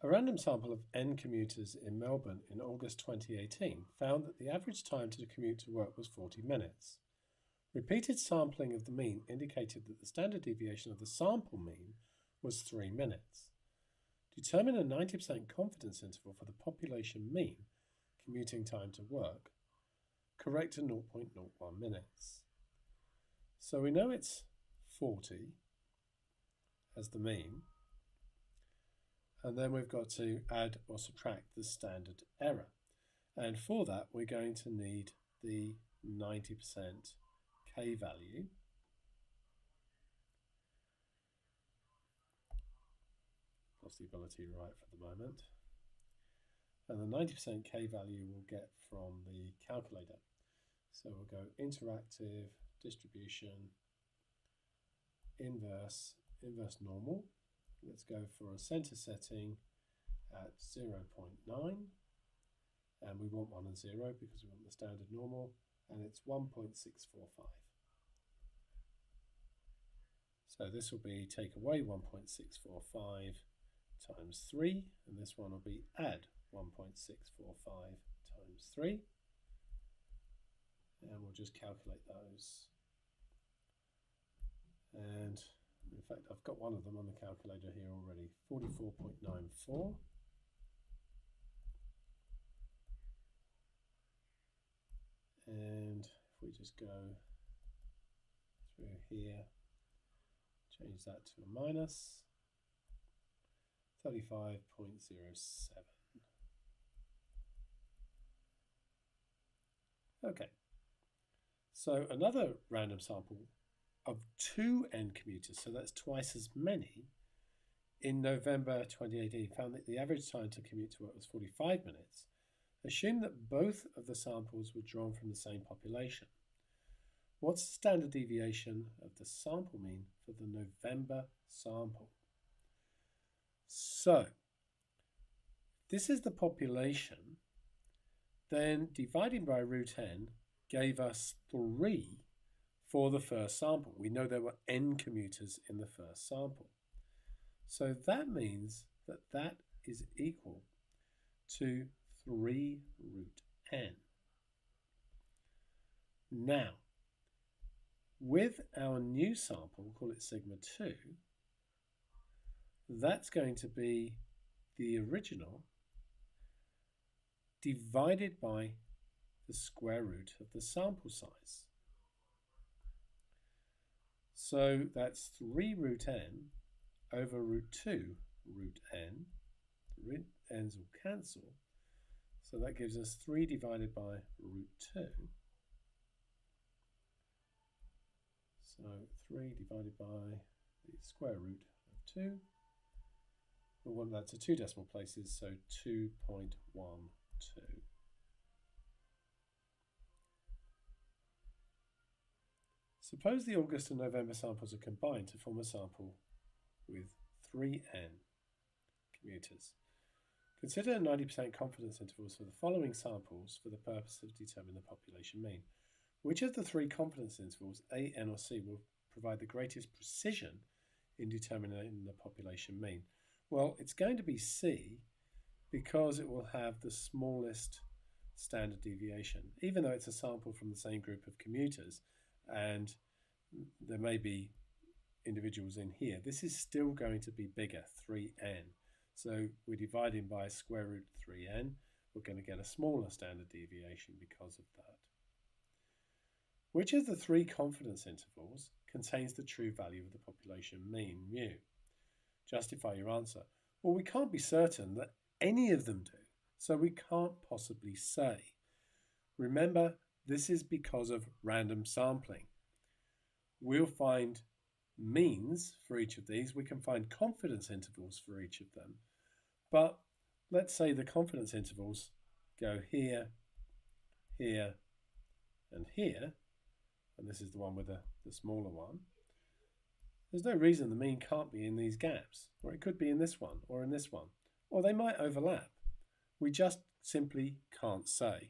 A random sample of N commuters in Melbourne in August 2018 found that the average time to commute to work was 40 minutes. Repeated sampling of the mean indicated that the standard deviation of the sample mean was 3 minutes. Determine a 90% confidence interval for the population mean commuting time to work. Correct to 0.01 minutes. So we know it's 40 as the mean, and then we've got to add or subtract the standard error. And for that, we're going to need the 90% K value. Lost the ability to write for the moment. And the 90% K value we'll get from the calculator. So we'll go interactive, distribution, inverse normal. Let's go for a center setting at 0.9. And we want 1 and 0 because we want the standard normal. And it's 1.645. So this will be take away 1.645 times 3, and this one will be add 1.645 times 3, and we'll just calculate those. And in fact, I've got one of them on the calculator here already, 44.94. And if we just go through here, change that to a minus, 35.07. Okay, so another random sample of 2 N commuters, so that's twice as many, in November 2018 found that the average time to commute to work was 45 minutes. Assume that both of the samples were drawn from the same population. What's the standard deviation of the sample mean for the November sample? So, this is the population, then dividing by root n gave us 3 for the first sample. We know there were N commuters in the first sample. So that means that that is equal to 3 root n. Now, with our new sample, we'll call it sigma 2, that's going to be the original divided by the square root of the sample size. So that's 3 root n over root 2 root n. The root n's will cancel. So that gives us 3 divided by root 2. So 3 divided by the square root of 2. We want that to 2 decimal places, so 2.12. Suppose the August and November samples are combined to form a sample with 3N commuters. Consider 90% confidence intervals for the following samples for the purpose of determining the population mean. Which of the 3 confidence intervals, A, N or C, will provide the greatest precision in determining the population mean? Well, it's going to be C because it will have the smallest standard deviation. Even though it's a sample from the same group of commuters and there may be individuals in here, this is still going to be bigger, 3n. So we're dividing by square root 3n. We're going to get a smaller standard deviation because of that. Which of the 3 confidence intervals contains the true value of the population mean, mu? Justify your answer. Well, we can't be certain that any of them do, so we can't possibly say. Remember, this is because of random sampling. We'll find means for each of these. We can find confidence intervals for each of them. But let's say the confidence intervals go here, here, and here. And this is the one with the smaller one. There's no reason the mean can't be in these gaps, or it could be in this one, or in this one, or they might overlap. We just simply can't say.